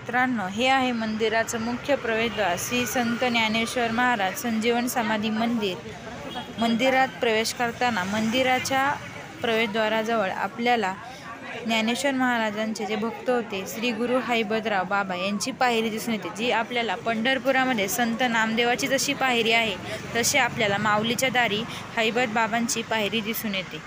मित्रांनो, हे आहे मंदिराचं मुख्य प्रवेशद्वार, श्री संत ज्ञानेश्वर महाराज संजीवन समाधी मंदिर। मंदिरात प्रवेश करताना मंदिराच्या प्रवेशद्वाराजवळ आपल्याला ज्ञानेश्वर महाराजांचे जे भक्त होते श्री गुरु हैबतराव बाबा यांची पायरी दिसून येते, जी आपल्याला पंढरपुरामध्ये संत नामदेवाची जशी पायरी आहे तशी आपल्याला माऊलीच्या दारी हैबत बाबांची पायरी दिसून येते।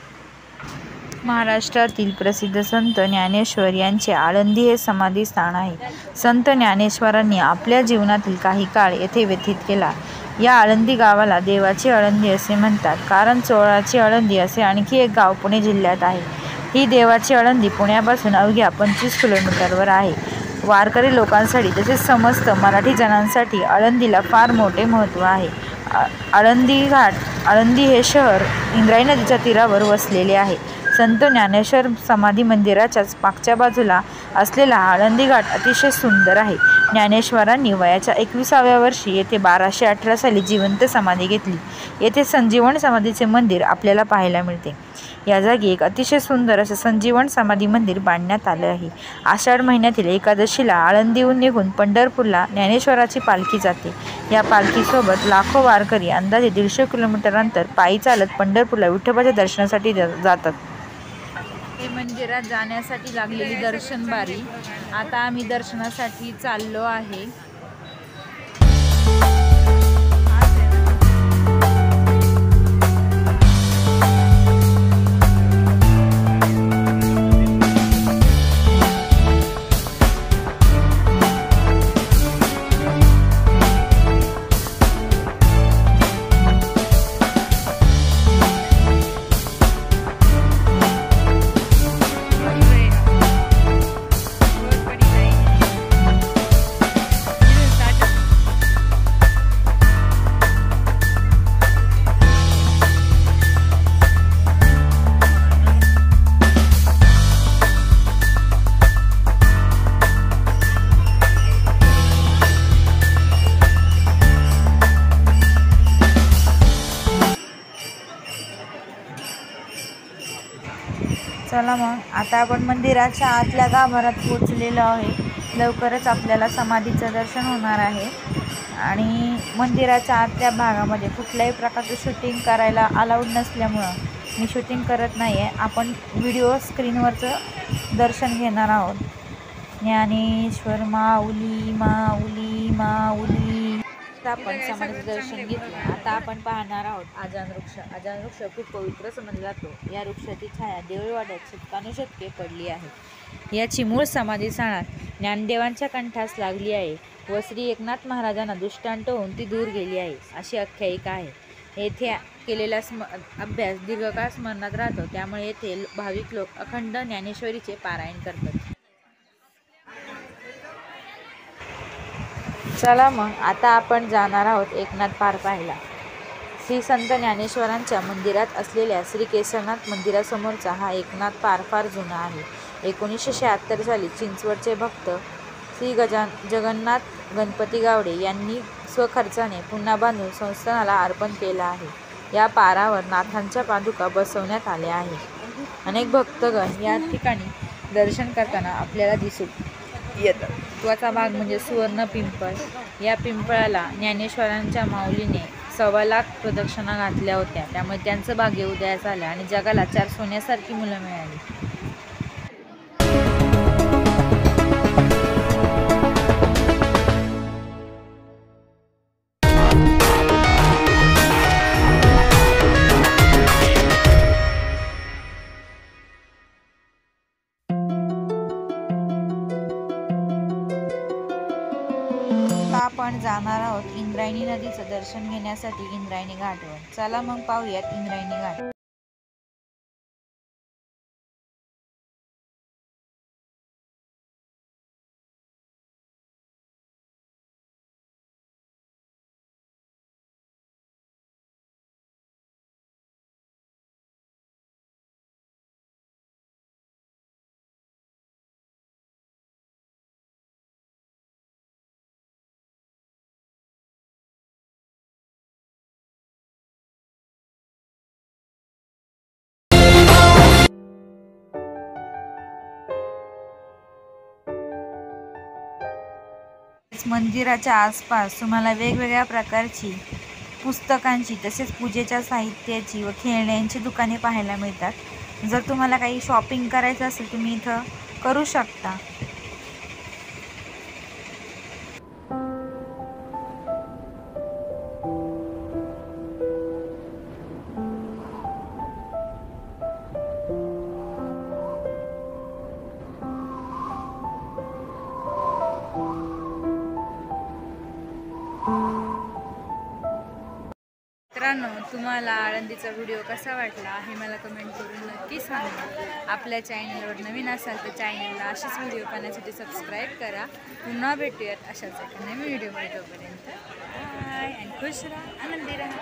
महाराष्ट्रातील प्रसिद्ध संत ज्ञानेश्वर यांचे आळंदी हे समाधी स्थान आहे। संत ज्ञानेश्वरांनी आपल्या जीवनातील काही काळ येथे व्यतीत केला। या आळंदी गावाला देवाची आळंदी असे म्हणतात, कारण चोळाची आळंदी असे आणखी एक गाव पुणे जिल्ह्यात आहे। ही देवाची आळंदी पुण्यापासून अवघ्या 25 किलोमीटरवर आहे। वारकरी लोकांसाठी तसेच समस्त मराठी जनांसाठी आळंदीला फार मोठे महत्त्व आहे। आळंदी हे शहर इंद्रायणी नदीच्या तीरावर वसलेले आहे। संत ज्ञानेश्वर समाधी मंदिराच्याच मागच्या बाजूला असलेला आळंदी घाट अतिशय सुंदर आहे। ज्ञानेश्वरांनी वयाच्या 21व्या वर्षी येथे 1218 साली जिवंत समाधी घेतली। येथे संजीवन समाधीचे मंदिर आपल्याला पाहायला मिळते। या जागी एक अतिशय सुंदर असे संजीवन समाधी मंदिर बांधण्यात आले आहे। आषाढ महिन्यातील एकादशीला आळंदीहून निघून पंढरपूरला ज्ञानेश्वराची पालखी जाते। या पालखीसोबत लाखो वारकरी अंदाजे 150 किलोमीटर अंतर पायी चालत पंढरपूरला विठोबाच्या दर्शनासाठी जातात। हे मंदिरात जाण्यासाठी लागलेली दर्शन बारी। आता आम्ही दर्शनासाठी चाललो आहे। चला मग आता आपण मंदिराच्या आतल्या गाभाऱ्यात पोहोचलेलो आहे। लवकरच आपल्याला समाधीचं दर्शन होणार आहे आणि मंदिराच्या आतल्या भागामध्ये कुठल्याही प्रकारचं शूटिंग करायला अलाउड नसल्यामुळं मी शूटिंग करत नाही आहे। आपण व्हिडिओ स्क्रीनवरचं दर्शन घेणार आहोत। ज्ञानेश्वर माऊली माऊली माऊली। आपण समाधीचं दर्शन घेतलं। आता आपण पाहणार आहोत आजान वृक्ष। आजान वृक्ष खूप पवित्र समजला जातो। या वृक्षाची छाया देऊळवाड्यात शतकानुशतके पडली आहे। याची मूळ समाधी स्थानात ज्ञानदेवांच्या कंठास लागली आहे व श्री एकनाथ महाराजांना दृष्टांत होऊन ती दूर गेली आहे, अशी आख्यायिका आहे। येथे केलेला अभ्यास दीर्घकाळ स्मरणात राहतो, त्यामुळे येथे भाविक लोक अखंड ज्ञानेश्वरीचे पारायण करतात। चला मग आता आपण जाणार आहोत एकनाथ पार पाहायला। श्री संत ज्ञानेश्वरांच्या मंदिरात असलेल्या श्री केशरनाथ मंदिरासमोरचा हा एकनाथ पार फार जुना आहे। 1976 साली चिंचवडचे भक्त श्री जगन्नाथ गणपती गावडे यांनी स्वखर्चाने पुन्हा बांधून संस्थानाला अर्पण केला आहे। या पारावर नाथांच्या पादुका बसवण्यात आल्या आहेत। अनेक भक्तगण या ठिकाणी दर्शन करताना आपल्याला दिसून येतात। महत्त्वाचा भाग म्हणजे सुवर्ण पिंपळ। या पिंपळाला ज्ञानेश्वरांच्या माऊलीने 1.25 लाख प्रदक्षिणा घातल्या होत्या, त्यामुळे त्यांचं भाग्य उदयास आलं आणि जगाला 4 सोन्यासारखी मुलं मिळाली। आपण जाणार आहोत इंद्रायणी नदीचं दर्शन घेण्यासाठी इंद्रायणी घाटवर। चला मग पाहूयात इंद्रायणी घाट। मंदिराच्या आसपास तुम्हाला वेगवेगळ्या प्रकारची पुस्तकांची तसेच पूजेच्या साहित्याची व खेळण्यांची दुकाने पाहायला मिळतात। जर तुम्हाला काही शॉपिंग करायचं असेल तुम्ही इथं करू शकता। मित्रांनो, तुम्हाला आळंदीचा व्हिडिओ कसा वाटला हे मला कमेंट करून नक्की सांगा। आपल्या चॅनलवर नवीन असाल तर चॅनलला असेच व्हिडिओ पाहण्यासाठी सबस्क्राईब करा। पुन्हा भेटूयात अशाच एका नवीन व्हिडिओमध्ये। तोपर्यंत बाय आणि खुश राहा, आनंदी राहा।